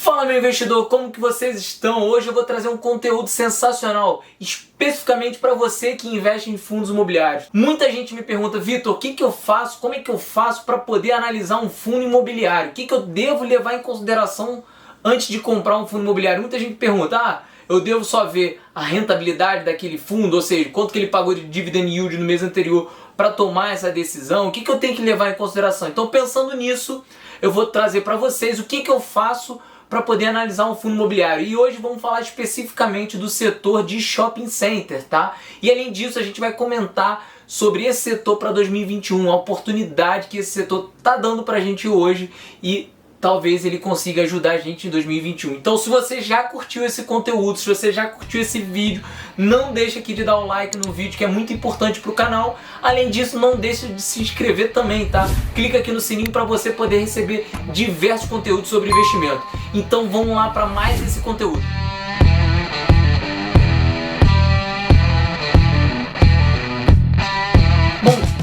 Fala, meu investidor, como que vocês estão? Hoje eu vou trazer um conteúdo sensacional, especificamente para você que investe em fundos imobiliários. Muita gente me pergunta, Vitor, o que que eu faço, como é que eu faço para poder analisar um fundo imobiliário? O que que eu devo levar em consideração antes de comprar um fundo imobiliário? Muita gente pergunta, eu devo só ver a rentabilidade daquele fundo, ou seja, quanto que ele pagou de dividend yield no mês anterior para tomar essa decisão, o que que eu tenho que levar em consideração? Então, pensando nisso, eu vou trazer para vocês o que que eu faço para poder analisar um fundo imobiliário. E hoje vamos falar especificamente do setor de shopping center, tá? E além disso, a gente vai comentar sobre esse setor para 2021, a oportunidade que esse setor tá dando pra gente hoje e talvez ele consiga ajudar a gente em 2021. Então, se você já curtiu esse conteúdo, se você já curtiu esse vídeo, não deixa aqui de dar o like no vídeo, que é muito importante pro canal. Além disso, não deixa de se inscrever também, tá? Clica aqui no sininho para você poder receber diversos conteúdos sobre investimento. Então, vamos lá para mais esse conteúdo.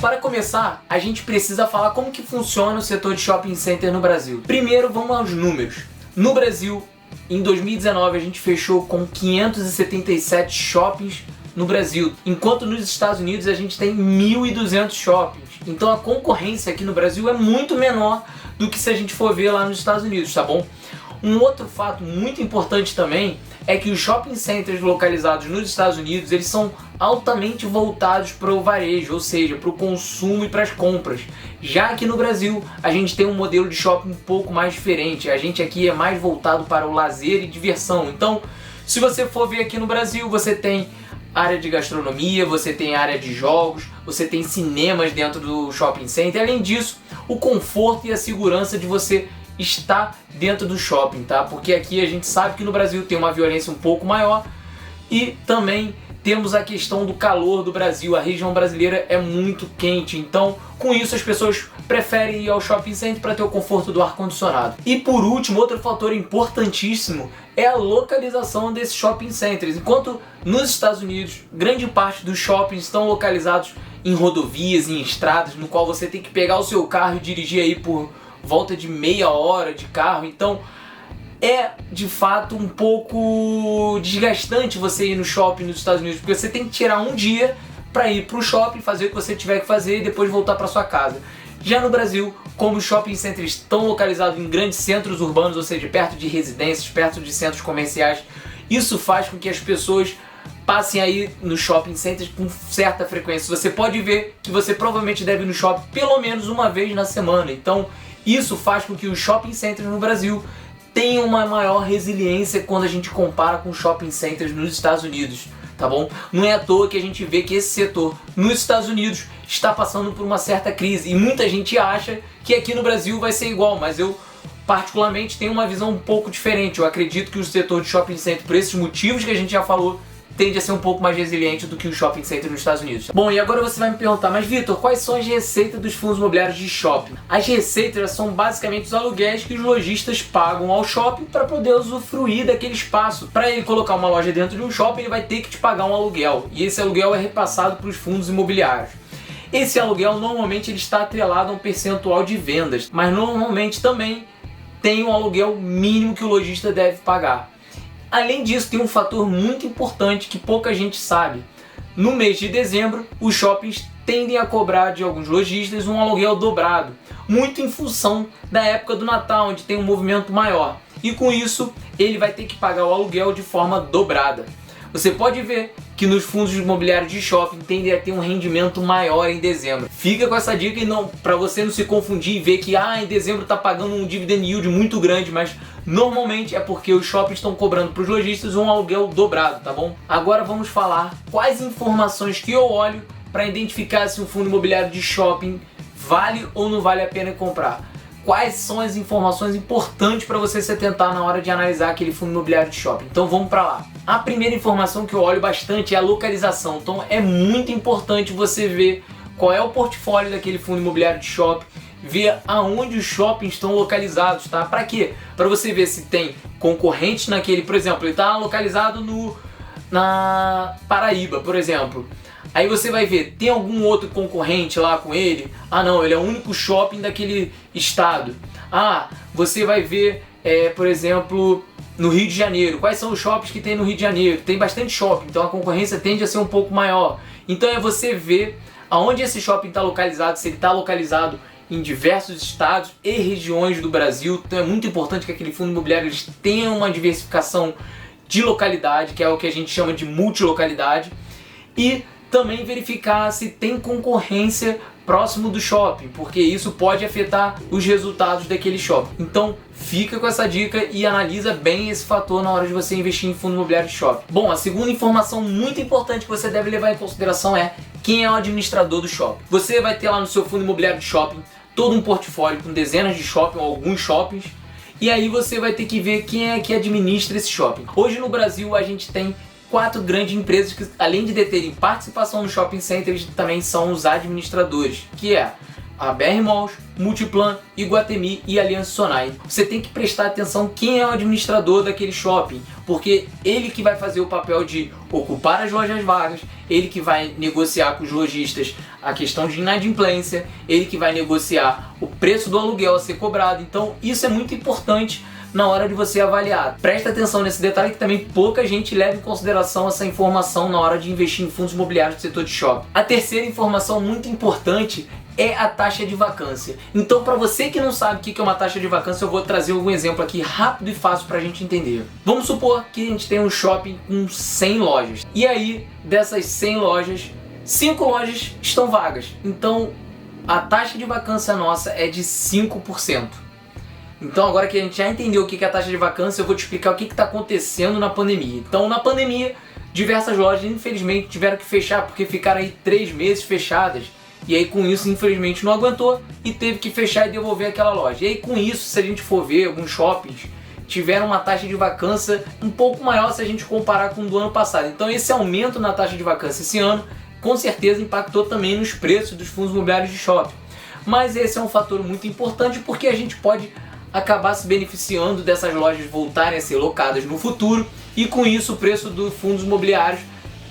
Para começar, a gente precisa falar como que funciona o setor de shopping center no Brasil. Primeiro, vamos aos números. No Brasil, em 2019, a gente fechou com 577 shoppings no Brasil, enquanto nos Estados Unidos a gente tem 1.200 shoppings. Então a concorrência aqui no Brasil é muito menor do que se a gente for ver lá nos Estados Unidos, tá bom? Um outro fato muito importante também é que os shopping centers localizados nos Estados Unidos, eles são altamente voltados para o varejo, ou seja, para o consumo e para as compras. Já aqui no Brasil, a gente tem um modelo de shopping um pouco mais diferente. A gente aqui é mais voltado para o lazer e diversão. Então, se você for ver aqui no Brasil, você tem área de gastronomia, você tem área de jogos, você tem cinemas dentro do shopping center. Além disso, o conforto e a segurança de você está dentro do shopping, tá? Porque aqui a gente sabe que no Brasil tem uma violência um pouco maior e também temos a questão do calor do Brasil. A região brasileira é muito quente, então com isso as pessoas preferem ir ao shopping center para ter o conforto do ar-condicionado. E por último, outro fator importantíssimo é a localização desses shopping centers. Enquanto nos Estados Unidos, grande parte dos shoppings estão localizados em rodovias, em estradas, no qual você tem que pegar o seu carro e dirigir aí por volta de meia hora de carro, então é de fato um pouco desgastante você ir no shopping nos Estados Unidos, porque você tem que tirar um dia para ir para o shopping, fazer o que você tiver que fazer e depois voltar para sua casa. Já no Brasil, como os shopping centers estão localizados em grandes centros urbanos, ou seja, perto de residências, perto de centros comerciais, isso faz com que as pessoas passem aí no shopping centers com certa frequência. Você pode ver que você provavelmente deve ir no shopping pelo menos uma vez na semana, então isso faz com que os shopping centers no Brasil tenham uma maior resiliência quando a gente compara com shopping centers nos Estados Unidos, tá bom? Não é à toa que a gente vê que esse setor nos Estados Unidos está passando por uma certa crise e muita gente acha que aqui no Brasil vai ser igual, mas eu particularmente tenho uma visão um pouco diferente. Eu acredito que o setor de shopping center, por esses motivos que a gente já falou, tende a ser um pouco mais resiliente do que o shopping center nos Estados Unidos. Bom, e agora você vai me perguntar, mas Vitor, quais são as receitas dos fundos imobiliários de shopping? As receitas são basicamente os aluguéis que os lojistas pagam ao shopping para poder usufruir daquele espaço. Para ele colocar uma loja dentro de um shopping, ele vai ter que te pagar um aluguel, e esse aluguel é repassado para os fundos imobiliários. Esse aluguel normalmente ele está atrelado a um percentual de vendas, mas normalmente também tem um aluguel mínimo que o lojista deve pagar. Além disso, tem um fator muito importante que pouca gente sabe. No mês de dezembro, os shoppings tendem a cobrar de alguns lojistas um aluguel dobrado, muito em função da época do Natal, onde tem um movimento maior. E com isso, ele vai ter que pagar o aluguel de forma dobrada. Você pode ver que nos fundos imobiliários de shopping tendem a ter um rendimento maior em dezembro. Fica com essa dica e não, para você não se confundir e ver que em dezembro está pagando um dividend yield muito grande, mas normalmente é porque os shoppings estão cobrando para os lojistas um aluguel dobrado, tá bom? Agora vamos falar quais informações que eu olho para identificar se um fundo imobiliário de shopping vale ou não vale a pena comprar. Quais são as informações importantes para você se atentar na hora de analisar aquele fundo imobiliário de shopping. Então vamos para lá. A primeira informação que eu olho bastante é a localização. Então é muito importante você ver qual é o portfólio daquele fundo imobiliário de shopping, ver aonde os shoppings estão localizados, tá? Para quê? Para você ver se tem concorrentes naquele, por exemplo, ele está localizado na Paraíba, por exemplo. Aí você vai ver, tem algum outro concorrente lá com ele? Não, ele é o único shopping daquele estado. Você vai ver por exemplo, no Rio de Janeiro. Quais são os shoppings que tem no Rio de Janeiro? Tem bastante shopping, então a concorrência tende a ser um pouco maior. Então é você ver aonde esse shopping está localizado, se ele está localizado em diversos estados e regiões do Brasil. Então é muito importante que aquele fundo imobiliário tenha uma diversificação de localidade, que é o que a gente chama de multilocalidade, e também verificar se tem concorrência próximo do shopping, porque isso pode afetar os resultados daquele shopping. Então fica com essa dica e analisa bem esse fator na hora de você investir em fundo imobiliário de shopping. Bom, a segunda informação muito importante que você deve levar em consideração é quem é o administrador do shopping. Você vai ter lá no seu fundo imobiliário de shopping todo um portfólio com dezenas de shopping ou alguns shoppings, e aí você vai ter que ver quem é que administra esse shopping. Hoje no Brasil a gente tem 4 grandes empresas que, além de deterem participação no shopping center, eles também são os administradores, que é a BR Malls, Multiplan, Iguatemi e Aliança Sonae. Você tem que prestar atenção quem é o administrador daquele shopping, porque ele que vai fazer o papel de ocupar as lojas vagas, ele que vai negociar com os lojistas a questão de inadimplência, ele que vai negociar o preço do aluguel a ser cobrado. Então isso é muito importante na hora de você avaliar. Presta atenção nesse detalhe, que também pouca gente leva em consideração essa informação na hora de investir em fundos imobiliários do setor de shopping. A terceira informação muito importante é a taxa de vacância. Então, para você que não sabe o que é uma taxa de vacância, eu vou trazer algum exemplo aqui rápido e fácil para a gente entender. Vamos supor que a gente tem um shopping com 100 lojas. E aí, dessas 100 lojas, 5 lojas estão vagas. Então, a taxa de vacância nossa é de 5%. Então, agora que a gente já entendeu o que é a taxa de vacância, eu vou te explicar o que está acontecendo na pandemia. Então, na pandemia, diversas lojas, infelizmente, tiveram que fechar porque ficaram aí 3 meses fechadas. E aí, com isso, infelizmente, não aguentou e teve que fechar e devolver aquela loja. E aí, com isso, se a gente for ver, alguns shoppings tiveram uma taxa de vacância um pouco maior se a gente comparar com o do ano passado. Então, esse aumento na taxa de vacância esse ano, com certeza, impactou também nos preços dos fundos imobiliários de shopping. Mas esse é um fator muito importante porque a gente pode acabar se beneficiando dessas lojas voltarem a ser locadas no futuro e com isso o preço dos fundos imobiliários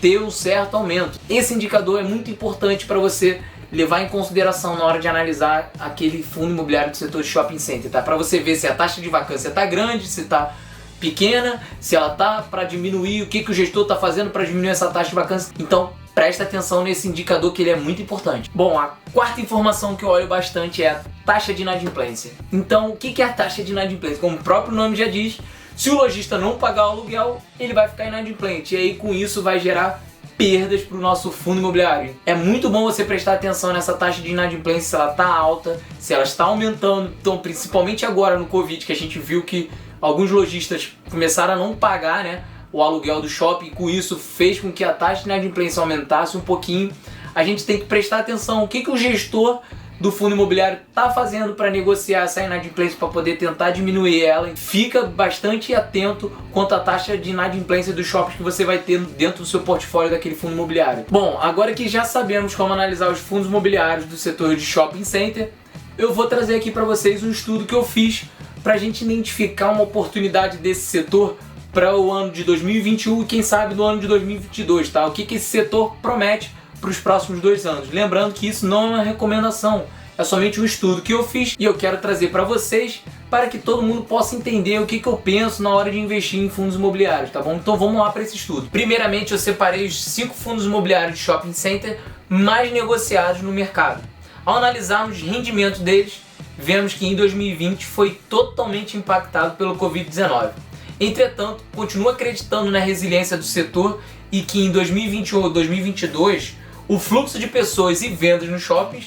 ter um certo aumento. Esse indicador é muito importante para você levar em consideração na hora de analisar aquele fundo imobiliário do setor de shopping center, tá? Para você ver se a taxa de vacância está grande, se está pequena, se ela está para diminuir, o que o gestor está fazendo para diminuir essa taxa de vacância. Então, presta atenção nesse indicador que ele é muito importante. Bom, a quarta informação que eu olho bastante é a taxa de inadimplência. Então, o que é a taxa de inadimplência? Como o próprio nome já diz, se o lojista não pagar o aluguel, ele vai ficar inadimplente. E aí, com isso, vai gerar perdas para o nosso fundo imobiliário. É muito bom você prestar atenção nessa taxa de inadimplência, se ela está alta, se ela está aumentando. Então, principalmente agora no Covid, que a gente viu que alguns lojistas começaram a não pagar, né, o aluguel do shopping, e com isso fez com que a taxa de inadimplência aumentasse um pouquinho. A gente tem que prestar atenção o que o gestor do fundo imobiliário está fazendo para negociar essa inadimplência, para poder tentar diminuir ela. Fica bastante atento quanto à taxa de inadimplência dos shoppings que você vai ter dentro do seu portfólio daquele fundo imobiliário. Bom, agora que já sabemos como analisar os fundos imobiliários do setor de shopping center, eu vou trazer aqui para vocês um estudo que eu fiz para a gente identificar uma oportunidade desse setor para o ano de 2021 e quem sabe no ano de 2022, tá? O que esse setor promete para os próximos 2 anos. Lembrando que isso não é uma recomendação, é somente um estudo que eu fiz e eu quero trazer para vocês para que todo mundo possa entender o que eu penso na hora de investir em fundos imobiliários, tá bom? Então vamos lá para esse estudo. Primeiramente, eu separei os 5 fundos imobiliários de shopping center mais negociados no mercado. Ao analisarmos os rendimentos deles, vemos que em 2020 foi totalmente impactado pelo Covid-19. Entretanto, continuo acreditando na resiliência do setor e que em 2021 ou 2022 o fluxo de pessoas e vendas nos shoppings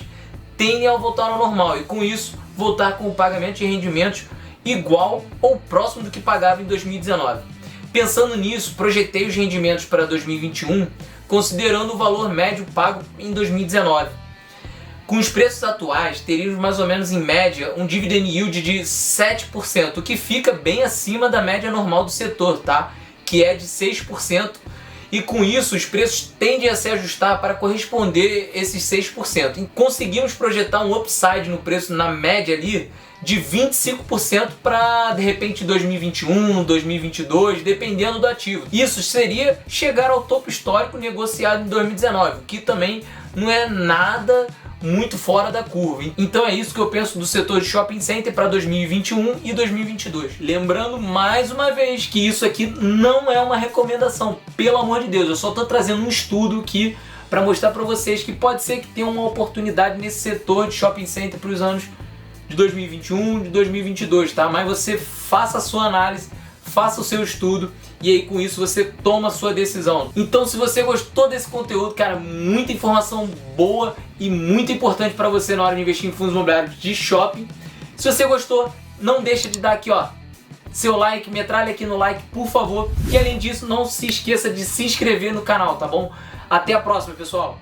tendem a voltar ao normal e com isso voltar com o pagamento de rendimentos igual ou próximo do que pagava em 2019. Pensando nisso, projetei os rendimentos para 2021 considerando o valor médio pago em 2019. Com os preços atuais, teríamos mais ou menos em média um dividend yield de 7%, o que fica bem acima da média normal do setor, tá? Que é de 6%. E com isso os preços tendem a se ajustar para corresponder esses 6%. E conseguimos projetar um upside no preço na média ali de 25% para de repente 2021, 2022, dependendo do ativo. Isso seria chegar ao topo histórico negociado em 2019, o que também não é nada muito fora da curva. Então é isso que eu penso do setor de shopping center para 2021 e 2022. Lembrando mais uma vez que isso aqui não é uma recomendação, pelo amor de Deus, eu só estou trazendo um estudo aqui para mostrar para vocês que pode ser que tenha uma oportunidade nesse setor de shopping center para os anos de 2021, de 2022, tá? Mas você faça a sua análise, faça o seu estudo e aí com isso você toma a sua decisão. Então se você gostou desse conteúdo, cara, muita informação boa e muito importante para você na hora de investir em fundos imobiliários de shopping. Se você gostou, não deixa de dar aqui, ó, seu like, metralha aqui no like, por favor. E além disso, não se esqueça de se inscrever no canal, tá bom? Até a próxima, pessoal!